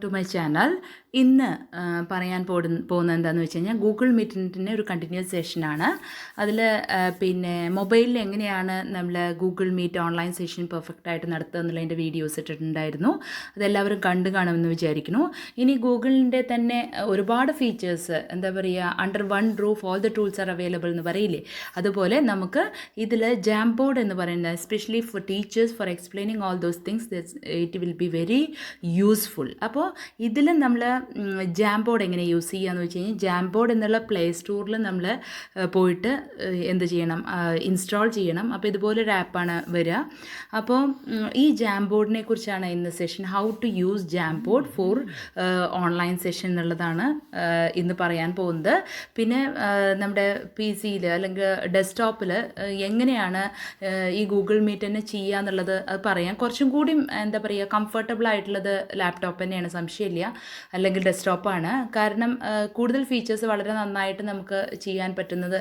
To my channel. ഇന്ന് പറയാൻ പോകുന്നത് എന്താണെന്ന് വെച്ച് കഴിഞ്ഞാൽ ഗൂഗിൾ മീറ്റിൻ്റെ ഒരു കണ്ടിന്യൂസ് സെഷനാണ്. അതിൽ പിന്നെ മൊബൈലിൽ എങ്ങനെയാണ് നമ്മൾ Google Meet online session perfect ആയിട്ട് നടത്തുക എന്നുള്ളതിൻ്റെ വീഡിയോസ് ഇട്ടിട്ടുണ്ടായിരുന്നു. അതെല്ലാവരും കണ്ടു കാണുമെന്ന് വിചാരിക്കുന്നു. ഇനി ഗൂഗിളിൻ്റെ തന്നെ ഒരുപാട് ഫീച്ചേഴ്സ്, എന്താ പറയുക, under one roof all the tools are available എന്ന് പറയില്ലേ, അതുപോലെ നമുക്ക് ഇതിൽ ജാംബോർഡ് എന്ന് പറയുന്നത് especially for teachers four explaining all those things it will be very useful. അപ്പോൾ ഇതിൽ നമ്മൾ ജാംബോർഡ് എങ്ങനെ യൂസ് ചെയ്യുക എന്ന് വെച്ച് കഴിഞ്ഞാൽ ജാംബോർഡ് എന്നുള്ള പ്ലേ സ്റ്റോറിൽ നമ്മൾ പോയിട്ട് എന്ത് ചെയ്യണം, ഇൻസ്റ്റാൾ ചെയ്യണം. അപ്പോൾ ഇതുപോലൊരു ആപ്പാണ് വരിക. അപ്പോൾ ഈ ജാംബോർഡിനെ കുറിച്ചാണ് ഇന്ന് session. How to use jamboard for online session എന്നുള്ളതാണ് ഇന്ന് പറയാൻ പോകുന്നത്. പിന്നെ നമ്മുടെ PC-യിൽ അല്ലെങ്കിൽ ഡെസ്ക്ടോപ്പിൽ എങ്ങനെയാണ് ഈ ഗൂഗിൾ മീറ്റ് തന്നെ ചെയ്യുക എന്നുള്ളത് അത് പറയാം. കുറച്ചും കൂടി എന്താ പറയുക കംഫർട്ടബിൾ ആയിട്ടുള്ളത് ലാപ്ടോപ്പ് തന്നെയാണ്, സംശയമില്ല, അല്ലെങ്കിൽ ഡെസ്ക്ടോപ്പാണ്. കാരണം കൂടുതൽ ഫീച്ചേഴ്സ് വളരെ നന്നായിട്ട് നമുക്ക് ചെയ്യാൻ പറ്റുന്നത്,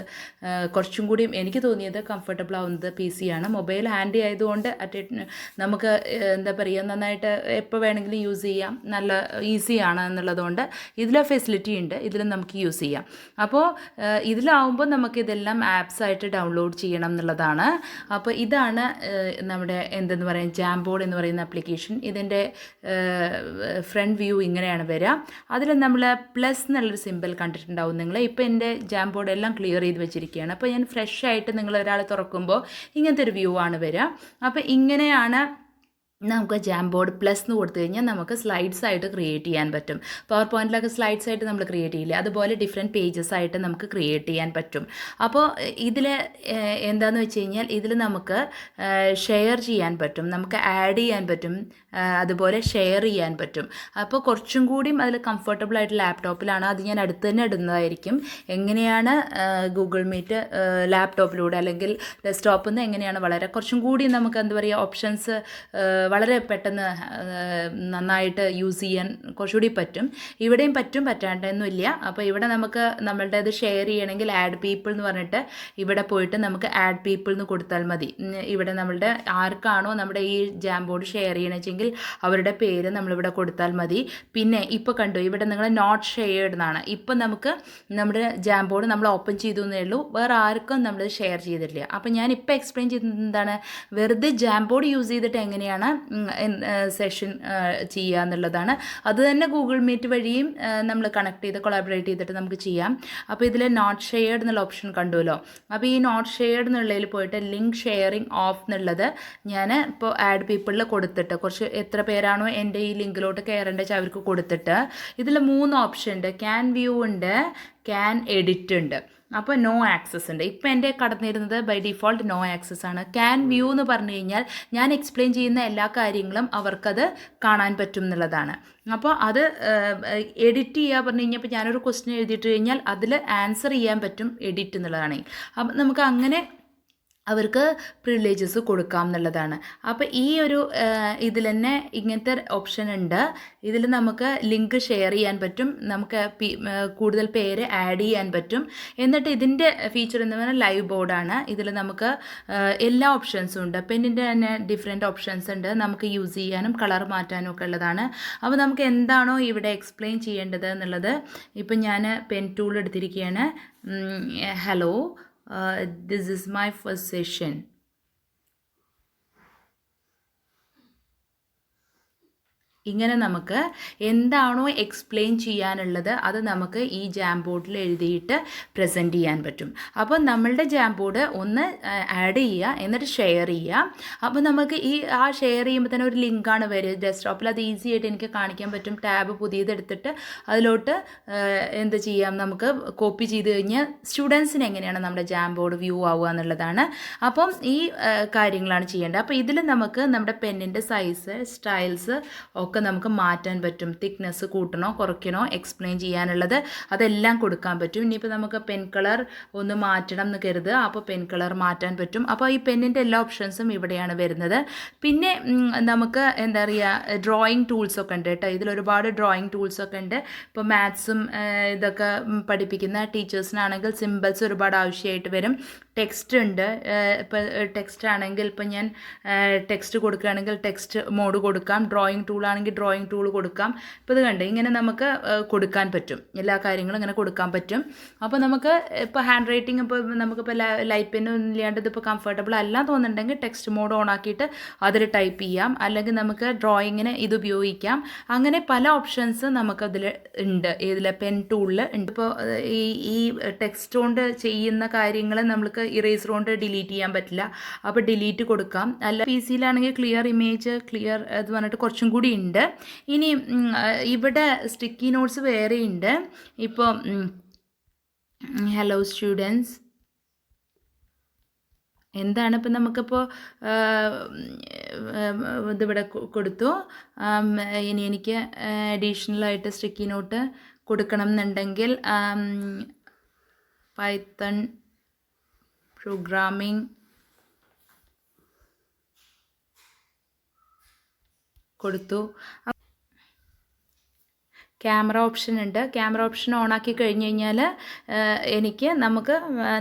കുറച്ചും കൂടി എനിക്ക് തോന്നിയത് കംഫർട്ടബിൾ ആവുന്നത് PC ആണ്. മൊബൈൽ ഹാൻഡി ആയതുകൊണ്ട് നമുക്ക് എന്താ പറയുക നന്നായിട്ട് എപ്പോൾ വേണമെങ്കിലും യൂസ് ചെയ്യാം, നല്ല ഈസിയാണ് എന്നുള്ളതുകൊണ്ട് ഇതിലെ ഫെസിലിറ്റി ഉണ്ട്, ഇതിലും നമുക്ക് യൂസ് ചെയ്യാം. അപ്പോൾ ഇതിലാവുമ്പോൾ നമുക്കിതെല്ലാം ആപ്സായിട്ട് ഡൗൺലോഡ് ചെയ്യണം എന്നുള്ളതാണ്. അപ്പോൾ ഇതാണ് നമ്മുടെ എന്തെന്ന് പറയുക ജാംബോർഡ് എന്ന് പറയുന്ന ആപ്ലിക്കേഷൻ. ഇതിൻ്റെ ഫ്രണ്ട് വ്യൂ ഇങ്ങനെയാണ് വരിക. അതിൽ നമ്മൾ പ്ലസ് എന്നുള്ളൊരു സിമ്പിൾ കണ്ടിട്ടുണ്ടാവും നിങ്ങൾ. ഇപ്പോൾ എൻ്റെ ജാംബോർഡ് എല്ലാം ക്ലിയർ ചെയ്ത് വെച്ചിരിക്കുകയാണ്. അപ്പോൾ ഞാൻ ഫ്രഷ് ആയിട്ട് നിങ്ങൾ ഒരാൾ തുറക്കുമ്പോൾ ഇങ്ങനത്തെ ഒരു വ്യൂ ആണ് വരിക. അപ്പോൾ ഇങ്ങനെയാണ് നമുക്ക് ജാംബോർഡ് പ്ലസ് എന്ന് കൊടുത്തു കഴിഞ്ഞാൽ നമുക്ക് സ്ലൈഡ്സ് ആയിട്ട് ക്രിയേറ്റ് ചെയ്യാൻ പറ്റും. പവർ പോയിൻറ്റിലൊക്കെ സ്ലൈഡ്സ് ആയിട്ട് നമ്മൾ ക്രിയേറ്റ് ചെയ്യില്ലേ, അതുപോലെ ഡിഫറെൻറ്റ് പേജസ് ആയിട്ട് നമുക്ക് ക്രിയേറ്റ് ചെയ്യാൻ പറ്റും. അപ്പോൾ ഇതിൽ എന്താണെന്ന് വെച്ച് കഴിഞ്ഞാൽ ഇതിൽ നമുക്ക് ഷെയർ ചെയ്യാൻ പറ്റും, നമുക്ക് ആഡ് ചെയ്യാൻ പറ്റും, അതുപോലെ ഷെയർ ചെയ്യാൻ പറ്റും. അപ്പോൾ കുറച്ചും കൂടിയും അതിൽ കംഫർട്ടബിൾ ആയിട്ട് ലാപ്ടോപ്പിലാണ്. അത് ഞാൻ അടുത്ത് തന്നെ ഇടുന്നതായിരിക്കും. എങ്ങനെയാണ് ഗൂഗിൾ മീറ്റ് ലാപ്ടോപ്പിലൂടെ അല്ലെങ്കിൽ ഡെസ്ക്ടോപ്പിൽ നിന്ന് എങ്ങനെയാണ് വളരെ കുറച്ചും കൂടി നമുക്ക് എന്താ പറയുക ഓപ്ഷൻസ് വളരെ പെട്ടെന്ന് നന്നായിട്ട് യൂസ് ചെയ്യാൻ കുറച്ചുകൂടി പറ്റും. ഇവിടെയും പറ്റാണ്ടൊന്നുമില്ല. അപ്പോൾ ഇവിടെ നമുക്ക് നമ്മളുടേത് ഷെയർ ചെയ്യണമെങ്കിൽ ആഡ് പീപ്പിൾ എന്ന് പറഞ്ഞിട്ട് ഇവിടെ പോയിട്ട് നമുക്ക് ആഡ് പീപ്പിൾ എന്ന് കൊടുത്താൽ മതി. ഇവിടെ നമ്മളുടെ ആർക്കാണോ നമ്മുടെ ഈ ജാംബോർഡ് ഷെയർ ചെയ്യണമെങ്കിൽ അവരുടെ പേര് നമ്മളിവിടെ കൊടുത്താൽ മതി. പിന്നെ ഇപ്പോൾ കണ്ടു ഇവിടെ നിങ്ങൾ നോട്ട് ഷെയർഡ് എന്നാണ്. ഇപ്പം നമുക്ക് നമ്മുടെ ജാംബോർഡ് നമ്മൾ ഓപ്പൺ ചെയ്തു എന്നേ ഉള്ളൂ, വേറെ ആർക്കും നമ്മൾ ഷെയർ ചെയ്തിട്ടില്ല. അപ്പോൾ ഞാൻ ഇപ്പോൾ എക്സ്പ്ലെയിൻ ചെയ്തത് എന്താണ്, വെറുതെ ജാംബോർഡ് യൂസ് ചെയ്തിട്ട് എങ്ങനെയാണ് സെഷൻ ചെയ്യുക എന്നുള്ളതാണ്. അത് തന്നെ ഗൂഗിൾ മീറ്റ് വഴിയും നമ്മൾ കണക്ട് ചെയ്ത് കൊളാബറേറ്റ് ചെയ്തിട്ട് നമുക്ക് ചെയ്യാം. അപ്പോൾ ഇതിൽ നോട്ട് ഷെയർഡ് എന്നുള്ള ഓപ്ഷൻ കണ്ടുവല്ലോ. അപ്പോൾ ഈ നോട്ട് ഷെയർഡ് എന്നുള്ളതിൽ പോയിട്ട് ലിങ്ക് ഷെയറിങ് ഓഫ് എന്നുള്ളത് ഞാൻ ഇപ്പോൾ ആഡ് പീപ്പിളിൽ കൊടുത്തിട്ട് കുറച്ച് എത്ര പേരാണോ എൻ്റെ ഈ ലിങ്കിലോട്ട് കയറേണ്ടത് വെച്ചാൽ അവർക്ക് കൊടുത്തിട്ട് ഇതിൽ 3 ഓപ്ഷൻ ഉണ്ട്. ക്യാൻ വ്യൂ ഉണ്ട്, ക്യാൻ എഡിറ്റ് ഉണ്ട്, അപ്പോൾ നോ ആക്സസ് ഉണ്ട്. ഇപ്പോൾ എൻ്റെ കടന്നിരുന്നത് ബൈ ഡിഫോൾട്ട് നോ ആക്സസ് ആണ്. ക്യാൻ വ്യൂ എന്ന് പറഞ്ഞു കഴിഞ്ഞാൽ ഞാൻ എക്സ്പ്ലെയിൻ ചെയ്യുന്ന എല്ലാ കാര്യങ്ങളും അവർക്കത് കാണാൻ പറ്റും എന്നുള്ളതാണ്. അപ്പോൾ അത് എഡിറ്റ് ചെയ്യുക പറഞ്ഞു കഴിഞ്ഞാൽ ഇപ്പോൾ ഞാനൊരു ക്വസ്റ്റ്യൻ എഴുതിയിട്ട് കഴിഞ്ഞാൽ അതിൽ ആൻസർ ചെയ്യാൻ പറ്റും എഡിറ്റ് എന്നുള്ളതാണ്. അപ്പം നമുക്ക് അങ്ങനെ അവർക്ക് പ്രിവിലേജസ് കൊടുക്കാം എന്നുള്ളതാണ്. അപ്പോൾ ഈ ഒരു ഇതിൽ തന്നെ ഇങ്ങനത്തെ ഓപ്ഷൻ ഉണ്ട്. ഇതിൽ നമുക്ക് ലിങ്ക് ഷെയർ ചെയ്യാൻ പറ്റും, നമുക്ക് കൂടുതൽ പേര് ആഡ് ചെയ്യാൻ പറ്റും. എന്നിട്ട് ഇതിൻ്റെ ഫീച്ചർ എന്ന് പറഞ്ഞാൽ ലൈവ് ബോർഡാണ്. ഇതിൽ നമുക്ക് എല്ലാ ഓപ്ഷൻസും ഉണ്ട്. പെന്നിൻ്റെ തന്നെ ഡിഫറെൻറ്റ് ഓപ്ഷൻസ് ഉണ്ട്, നമുക്ക് യൂസ് ചെയ്യാനും കളർ മാറ്റാനും ഒക്കെ ഉള്ളതാണ്. അപ്പോൾ നമുക്ക് എന്താണോ ഇവിടെ എക്സ്പ്ലെയിൻ ചെയ്യേണ്ടത് എന്നുള്ളത് ഇപ്പം ഞാൻ പെൻ ടൂൾ എടുത്തിരിക്കുകയാണ്. Hello, this is my first session. ഇങ്ങനെ നമുക്ക് എന്താണോ എക്സ്പ്ലെയിൻ ചെയ്യാനുള്ളത് അത് നമുക്ക് ഈ ജാംബോർഡിൽ എഴുതിയിട്ട് പ്രസൻറ്റ് ചെയ്യാൻ പറ്റും. അപ്പോൾ നമ്മളുടെ ജാംബോർഡ് ഒന്ന് ആഡ് ചെയ്യുക, എന്നിട്ട് ഷെയർ ചെയ്യുക. അപ്പോൾ നമുക്ക് ആ ഷെയർ ചെയ്യുമ്പോൾ തന്നെ ഒരു ലിങ്കാണ് വരിക ഡെസ്ക്ടോപ്പിൽ. അത് ഈസി ആയിട്ട് എനിക്ക് കാണിക്കാൻ പറ്റും. ടാബ് പുതിയതെടുത്തിട്ട് അതിലോട്ട് എന്ത് ചെയ്യാം, നമുക്ക് കോപ്പി ചെയ്ത് കഴിഞ്ഞാൽ സ്റ്റുഡൻസിന് എങ്ങനെയാണ് നമ്മുടെ ജാംബോർഡ് വ്യൂ ആവുക എന്നുള്ളതാണ്. അപ്പം ഈ കാര്യങ്ങളാണ് ചെയ്യേണ്ടത്. അപ്പോൾ ഇതിൽ നമുക്ക് നമ്മുടെ പെന്നിൻ്റെ സൈസ്, സ്റ്റൈൽസ് ഒക്കെ നമുക്ക് മാറ്റാൻ പറ്റും. തിക്നെസ് കൂട്ടണോ കുറയ്ക്കണോ എക്സ്പ്ലെയിൻ ചെയ്യാനുള്ളത് അതെല്ലാം കൊടുക്കാൻ പറ്റും. ഇനിയിപ്പോൾ നമുക്ക് പെൻ കളർ ഒന്ന് മാറ്റണം എന്ന് കരുതുക, അപ്പോൾ പെൻ കളർ മാറ്റാൻ പറ്റും. അപ്പോൾ ഈ പെന്നിൻ്റെ എല്ലാ ഓപ്ഷൻസും ഇവിടെയാണ് വരുന്നത്. പിന്നെ നമുക്ക് എന്താ പറയുക ഡ്രോയിങ് ടൂൾസൊക്കെ ഉണ്ട് കേട്ടോ. ഇതിലൊരുപാട് ഡ്രോയിങ് ടൂൾസൊക്കെ ഉണ്ട്. ഇപ്പോൾ മാത്സും ഇതൊക്കെ പഠിപ്പിക്കുന്ന ടീച്ചേഴ്സിനാണെങ്കിൽ സിമ്പിൾസ് ഒരുപാട് ആവശ്യമായിട്ട് വരും. ടെക്സ്റ്റ് ഉണ്ട്. ഇപ്പോൾ ടെക്സ്റ്റ് ആണെങ്കിൽ ഇപ്പോൾ ഞാൻ ടെക്സ്റ്റ് കൊടുക്കുകയാണെങ്കിൽ ടെക്സ്റ്റ് മോഡ് കൊടുക്കാം. ഡ്രോയിങ് ടൂളാണെങ്കിൽ വേണമെങ്കിൽ ഡ്രോയിങ് ടൂൾ കൊടുക്കാം. ഇപ്പോൾ ഇത് കണ്ട് ഇങ്ങനെ നമുക്ക് കൊടുക്കാൻ പറ്റും, എല്ലാ കാര്യങ്ങളും ഇങ്ങനെ കൊടുക്കാൻ പറ്റും. അപ്പോൾ നമുക്ക് ഇപ്പോൾ ഹാൻഡ് റൈറ്റിംഗ് ഇപ്പോൾ നമുക്കിപ്പോൾ ലൈറ്റ് പെന്നൊന്നും ഇല്ലാണ്ട് ഇതിപ്പോൾ കംഫർട്ടബിൾ അല്ല തോന്നുന്നുണ്ടെങ്കിൽ ടെക്സ്റ്റ് മോഡ് ഓൺ ആക്കിയിട്ട് അതിൽ ടൈപ്പ് ചെയ്യാം, അല്ലെങ്കിൽ നമുക്ക് ഡ്രോയിങ്ങിന് ഇത് ഉപയോഗിക്കാം. അങ്ങനെ പല ഓപ്ഷൻസ് നമുക്കതിൽ ഉണ്ട്, ഇതിൽ പെൻ ടൂളിൽ ഉണ്ട്. ഇപ്പോൾ ഈ ടെക്സ്റ്റ് കൊണ്ട് ചെയ്യുന്ന കാര്യങ്ങൾ നമുക്ക് ഇറേസർ കൊണ്ട് ഡിലീറ്റ് ചെയ്യാൻ പറ്റില്ല, അപ്പോൾ ഡിലീറ്റ് കൊടുക്കാം. അല്ല പി സിയിലാണെങ്കിൽ ക്ലിയർ ഇമേജ് ക്ലിയർ എന്ന് പറഞ്ഞിട്ട് കുറച്ചും കൂടി ഉണ്ട്. ഇനി ഇവിടെ സ്റ്റിക്കി നോട്ട്സ് വേറെ ഉണ്ട്. ഇപ്പോൾ ഹലോ സ്റ്റുഡൻസ്, എന്താണ് ഇപ്പം നമുക്കിപ്പോൾ ഇതിവിടെ കൊടുത്തു. ഇനി എനിക്ക് അഡീഷണലായിട്ട് സ്റ്റിക്കി നോട്ട് കൊടുക്കണം എന്നുണ്ടെങ്കിൽ പൈത്തൺ പ്രോഗ്രാമിംഗ് കൊടുത്തു. ക്യാമറ ഓപ്ഷൻ ഉണ്ട്. ക്യാമറ ഓപ്ഷൻ ഓണാക്കി കഴിഞ്ഞ് കഴിഞ്ഞാൽ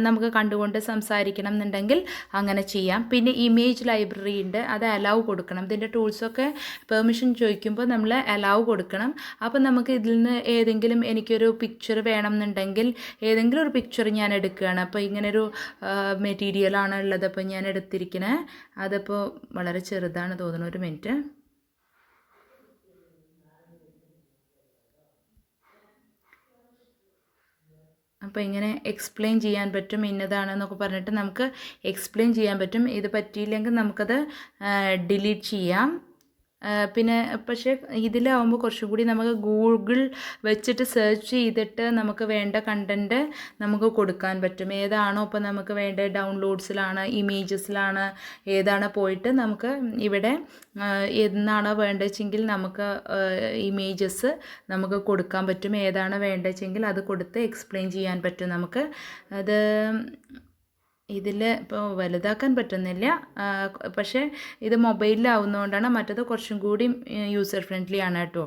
നമുക്ക് കണ്ടുകൊണ്ട് സംസാരിക്കണം എന്നുണ്ടെങ്കിൽ അങ്ങനെ ചെയ്യാം. പിന്നെ ഇമേജ് ലൈബ്രറി ഉണ്ട്, അത് അലൗ കൊടുക്കണം. ഇതിൻ്റെ ടൂൾസൊക്കെ പെർമിഷൻ ചോദിക്കുമ്പോൾ നമ്മൾ അലൗ കൊടുക്കണം. അപ്പോൾ നമുക്ക് ഇതിൽ നിന്ന് ഏതെങ്കിലും എനിക്കൊരു പിക്ചർ വേണം എന്നുണ്ടെങ്കിൽ ഏതെങ്കിലും ഒരു പിക്ചർ ഞാൻ എടുക്കുകയാണ്. അപ്പോൾ ഇങ്ങനൊരു മെറ്റീരിയലാണ് ഉള്ളത്, അപ്പോൾ ഞാൻ എടുത്തിരിക്കണേ അതിപ്പോൾ വളരെ ചെറുതാണ് തോന്നുന്നു. ഒരു മിനിറ്റ്. അപ്പോൾ ഇങ്ങനെ എക്സ്പ്ലെയിൻ ചെയ്യാൻ പറ്റും, ഇന്നതാണെന്നൊക്കെ പറഞ്ഞിട്ട് നമുക്ക് എക്സ്പ്ലെയിൻ ചെയ്യാൻ പറ്റും. ഇത് പറ്റിയില്ലെങ്കിൽ നമുക്കത് ഡിലീറ്റ് ചെയ്യാം. പിന്നെ പക്ഷേ ഇതിലാവുമ്പോൾ കുറച്ചും കൂടി നമുക്ക് ഗൂഗിൾ വെച്ചിട്ട് സെർച്ച് ചെയ്തിട്ട് നമുക്ക് വേണ്ട കണ്ടൻറ്റ് നമുക്ക് കൊടുക്കാൻ പറ്റും. ഏതാണോ ഇപ്പോൾ നമുക്ക് വേണ്ട ഡൗൺലോഡ്സിലാണ്, ഇമേജസിലാണ്, ഏതാണ് പോയിട്ട് നമുക്ക് ഇവിടെ എന്നാണോ വേണ്ടതെങ്കിൽ നമുക്ക് ഇമേജസ് നമുക്ക് കൊടുക്കാൻ പറ്റും. ഏതാണ് വേണ്ടതെങ്കിൽ അത് കൊടുത്ത് എക്സ്പ്ലെയിൻ ചെയ്യാൻ പറ്റും നമുക്ക്. അത് ഇതിൽ ഇപ്പോൾ വലുതാക്കാൻ പറ്റുന്നില്ല, പക്ഷേ ഇത് മൊബൈലിലാവുന്നതുകൊണ്ടാണ്. മറ്റത് കുറച്ചും കൂടി യൂസർ ഫ്രണ്ട്ലി ആണ് കേട്ടോ.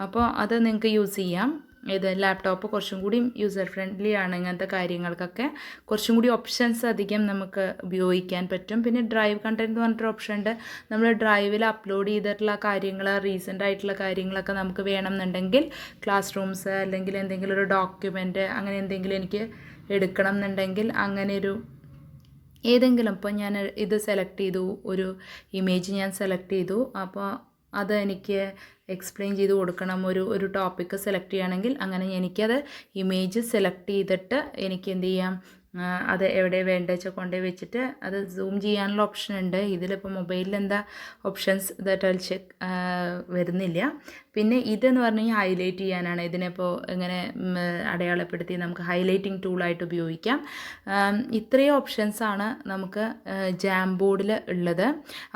അപ്പോൾ അത് നിങ്ങൾക്ക് യൂസ് ചെയ്യാം. ഇത് ലാപ്ടോപ്പ് കുറച്ചും കൂടി യൂസർ ഫ്രണ്ട്ലി ആണ്. ഇങ്ങനത്തെ കാര്യങ്ങൾക്കൊക്കെ കുറച്ചും കൂടി ഓപ്ഷൻസ് അധികം നമുക്ക് ഉപയോഗിക്കാൻ പറ്റും. പിന്നെ ഡ്രൈവ് കണ്ടൻറ്റ് എന്ന് പറഞ്ഞിട്ടൊരു ഓപ്ഷൻ ഉണ്ട്. നമ്മൾ ഡ്രൈവിൽ അപ്ലോഡ് ചെയ്തിട്ടുള്ള കാര്യങ്ങൾ, റീസെൻ്റ് ആയിട്ടുള്ള കാര്യങ്ങളൊക്കെ നമുക്ക് വേണമെന്നുണ്ടെങ്കിൽ ക്ലാസ് റൂംസ് അല്ലെങ്കിൽ എന്തെങ്കിലും ഒരു ഡോക്യുമെൻറ്റ് അങ്ങനെ എന്തെങ്കിലും എനിക്ക് എടുക്കണം എന്നുണ്ടെങ്കിൽ അങ്ങനെ ഒരു ഏതെങ്കിലും ഇപ്പോൾ ഞാൻ ഇത് സെലക്ട് ചെയ്തു, ഒരു ഇമേജ് ഞാൻ സെലക്ട് ചെയ്തു. അപ്പോൾ അത് എനിക്ക് എക്സ്പ്ലെയിൻ ചെയ്ത് കൊടുക്കണം. ഒരു ടോപ്പിക്ക് സെലക്ട് ചെയ്യുകയാണെങ്കിൽ അങ്ങനെ എനിക്കത് ഇമേജ് സെലക്ട് ചെയ്തിട്ട് എനിക്ക് എന്ത് ചെയ്യാം, അത് എവിടെ വേണ്ടത് വെച്ചാൽ കൊണ്ടുപോയി വെച്ചിട്ട് അത് സൂം ചെയ്യാനുള്ള ഓപ്ഷൻ ഉണ്ട്. ഇതിലിപ്പോൾ മൊബൈലിൽ എന്താ ഓപ്ഷൻസ് ദാറ്റ് ചെക്ക് വരുന്നില്ല. പിന്നെ ഇതെന്ന് പറഞ്ഞു കഴിഞ്ഞാൽ ഹൈലൈറ്റ് ചെയ്യാനാണ്. ഇതിനിപ്പോൾ ഇങ്ങനെ അടയാളപ്പെടുത്തി നമുക്ക് ഹൈലൈറ്റിംഗ് ടൂളായിട്ട് ഉപയോഗിക്കാം. ഇത്രയും ഓപ്ഷൻസാണ് നമുക്ക് ജാംബോർഡിൽ ഉള്ളത്.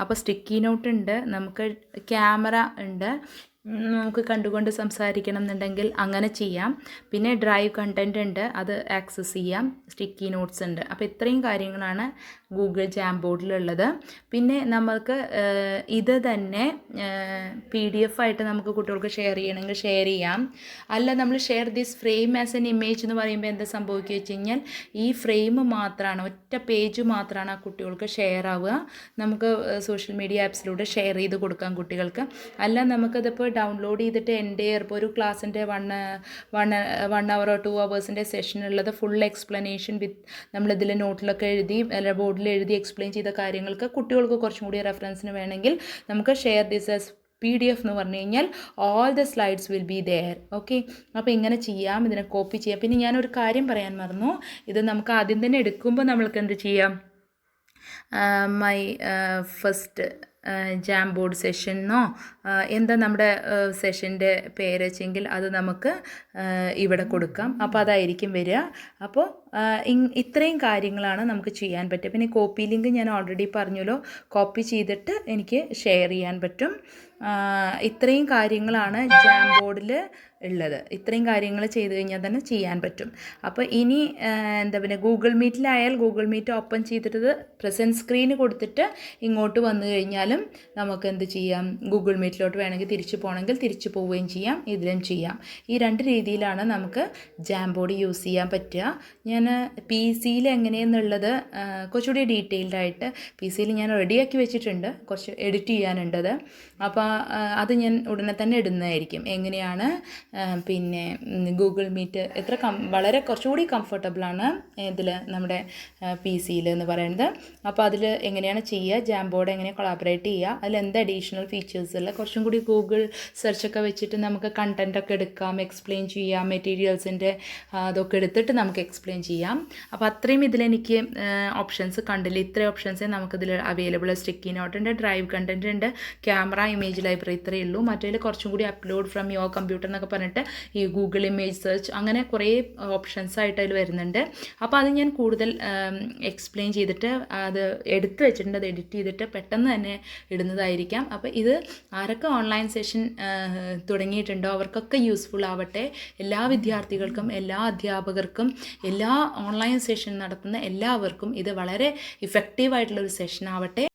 അപ്പോൾ സ്റ്റിക്കി നോട്ട് ഉണ്ട്, നമുക്ക് ക്യാമറ ഉണ്ട്, നമുക്ക് കണ്ടുകൊണ്ട് സംസാരിക്കണം എന്നുണ്ടെങ്കിൽ അങ്ങനെ ചെയ്യാം. പിന്നെ ഡ്രൈവ് കണ്ടൻറ്റ് ഉണ്ട്, അത് ആക്സസ് ചെയ്യാം. സ്റ്റിക്കി നോട്ട്സ് ഉണ്ട്. അപ്പോൾ ഇത്രയും കാര്യങ്ങളാണ് ഗൂഗിൾ ജാംബോർഡിലുള്ളത്. പിന്നെ നമുക്ക് ഇത് തന്നെ PDF ആയിട്ട് നമുക്ക് കുട്ടികൾക്ക് ഷെയർ ചെയ്യണമെങ്കിൽ ഷെയർ ചെയ്യാം. അല്ല നമ്മൾ share this frame as an image എന്ന് പറയുമ്പോൾ എന്താ സംഭവിക്കുക വെച്ച് കഴിഞ്ഞാൽ ഈ ഫ്രെയിം മാത്രമാണ്, ഒറ്റ പേജ് മാത്രമാണ് ആ കുട്ടികൾക്ക് ഷെയർ ആവുക. നമുക്ക് സോഷ്യൽ മീഡിയ ആപ്സിലൂടെ ഷെയർ ചെയ്ത് കൊടുക്കാം കുട്ടികൾക്ക്. അല്ല നമുക്കതിപ്പോൾ ഡൗൺലോഡ് ചെയ്തിട്ട് എൻ്റെ ഇപ്പോൾ ഒരു ക്ലാസ്സിൻ്റെ 1 hour 2 hours സെഷനുള്ളത് ഫുൾ എക്സ്പ്ലനേഷൻ വിത്ത് നമ്മളിതിൽ നോട്ടിലൊക്കെ എഴുതി അല്ല ബോർഡിൽ എഴുതി എക്സ്പ്ലെയിൻ ചെയ്ത കാര്യങ്ങൾക്ക് കുട്ടികൾക്ക് കുറച്ചും കൂടി റെഫറൻസിന് വേണമെങ്കിൽ നമുക്ക് ഷെയർ ദിസ് ആസ് PDF എന്ന് പറഞ്ഞു കഴിഞ്ഞാൽ all the slides will be there. Okay, അപ്പോൾ ഇങ്ങനെ ചെയ്യാം, ഇതിനെ കോപ്പി ചെയ്യാം. പിന്നെ ഞാനൊരു കാര്യം പറയാൻ മറന്നു, ഇത് നമുക്ക് ആദ്യം തന്നെ എടുക്കുമ്പോൾ നമ്മൾക്ക് എന്ത് ചെയ്യാം, മൈ ഫസ്റ്റ് ജാംബോർഡ് സെഷനോ എന്താ നമ്മുടെ സെഷൻ്റെ പേര് വെച്ചെങ്കിൽ അത് നമുക്ക് ഇവിടെ കൊടുക്കാം. അപ്പോൾ അതായിരിക്കും വരിക. അപ്പോൾ ഇത്രയും കാര്യങ്ങളാണ് നമുക്ക് ചെയ്യാൻ പറ്റുക. പിന്നെ കോപ്പി ലിങ്ക് ഞാൻ ഓൾറെഡി പറഞ്ഞല്ലോ, കോപ്പി ചെയ്തിട്ട് എനിക്ക് ഷെയർ ചെയ്യാൻ പറ്റും. ഇത്രയും കാര്യങ്ങളാണ് ജാംബോർഡിൽ ഉള്ളത്. ഇത്രയും കാര്യങ്ങൾ ചെയ്ത് കഴിഞ്ഞാൽ തന്നെ ചെയ്യാൻ പറ്റും. അപ്പോൾ ഇനി എന്താ പിന്നെ ഗൂഗിൾ മീറ്റിലായാൽ ഗൂഗിൾ മീറ്റ് ഓപ്പൺ ചെയ്തിട്ട് പ്രസൻറ്റ് സ്ക്രീന് കൊടുത്തിട്ട് ഇങ്ങോട്ട് വന്നു കഴിഞ്ഞാൽ എന്നാലും നമുക്ക് എന്ത് ചെയ്യാം, ഗൂഗിൾ മീറ്റിലോട്ട് വേണമെങ്കിൽ തിരിച്ചു പോകണമെങ്കിൽ തിരിച്ചു പോവുകയും ചെയ്യാം, ഇതിലും ചെയ്യാം. ഈ 2 രീതിയിലാണ് നമുക്ക് ജാംബോഡി യൂസ് ചെയ്യാൻ പറ്റുക. ഞാൻ പി സിയിൽ എങ്ങനെയെന്നുള്ളത് കുറച്ചുകൂടി ഡീറ്റെയിൽഡ് ആയിട്ട് പി സിയിൽ ഞാൻ റെഡിയാക്കി വെച്ചിട്ടുണ്ട്, കുറച്ച് എഡിറ്റ് ചെയ്യാനുണ്ടത്. അപ്പോൾ അത് ഞാൻ ഉടനെ തന്നെ ഇടുന്നതായിരിക്കും. എങ്ങനെയാണ് പിന്നെ ഗൂഗിൾ മീറ്റ് വളരെ കുറച്ചുകൂടി കംഫർട്ടബിളാണ് ഇതിൽ നമ്മുടെ പി സിയിൽ എന്ന് പറയുന്നത്. അപ്പോൾ അതിൽ എങ്ങനെയാണ് ചെയ്യുക, ജാംബോർഡ് എങ്ങനെ കൊളാബറേറ്റ് ചെയ്യുക, അതിൽ എന്ത് അഡീഷണൽ ഫീച്ചേഴ്സിൽ കുറച്ചും കൂടി ഗൂഗിൾ സെർച്ചൊക്കെ വെച്ചിട്ട് നമുക്ക് കണ്ടൻറ്റൊക്കെ എടുക്കാം, എക്സ്പ്ലെയിൻ ചെയ്യാം, മെറ്റീരിയൽസിൻ്റെ അതൊക്കെ എടുത്തിട്ട് നമുക്ക് എക്സ്പ്ലെയിൻ ചെയ്യാം. അപ്പോൾ അത്രയും ഇതിലെനിക്ക് ഓപ്ഷൻസ് കണ്ടില്ല. ഇത്രയും ഓപ്ഷൻസേ നമുക്കിതിൽ അവൈലബിൾ. സ്റ്റിക്കി നോട്ട് ഉണ്ട്, ഡ്രൈവ് കണ്ടൻറ്റ് ഉണ്ട്, ക്യാമറ, ഇമേജ് ലൈബ്രറി, ഇത്രയേ ഉള്ളൂ. മറ്റേതിൽ കുറച്ചും കൂടി അപ്ലോഡ് ഫ്രം യുവർ കമ്പ്യൂട്ടർ എന്നൊക്കെ പറഞ്ഞിട്ട് ഈ ഗൂഗിൾ ഇമേജ് സെർച്ച് അങ്ങനെ കുറേ ഓപ്ഷൻസ് ആയിട്ട് അതിൽ വരുന്നുണ്ട്. അപ്പോൾ അത് ഞാൻ കൂടുതൽ എക്സ്പ്ലെയിൻ ചെയ്തിട്ട് അത് എടുത്ത് വെച്ചിട്ടുണ്ട്, അത് എഡിറ്റ് ചെയ്തിട്ട് പെട്ടെന്ന് തന്നെ ഇടുന്നതായിരിക്കാം. അപ്പോൾ ഇത് ആരൊക്കെ ഓൺലൈൻ സെഷൻ തുടങ്ങിയിട്ടുണ്ടോ അവർക്കൊക്കെ യൂസ്ഫുൾ ആവട്ടെ. എല്ലാ വിദ്യാർത്ഥികൾക്കും, എല്ലാ അധ്യാപകർക്കും, എല്ലാ ഓൺലൈൻ സെഷൻ നടത്തുന്ന എല്ലാവർക്കും ഇത് വളരെ ഇഫക്റ്റീവായിട്ടുള്ളൊരു സെഷൻ ആവട്ടെ.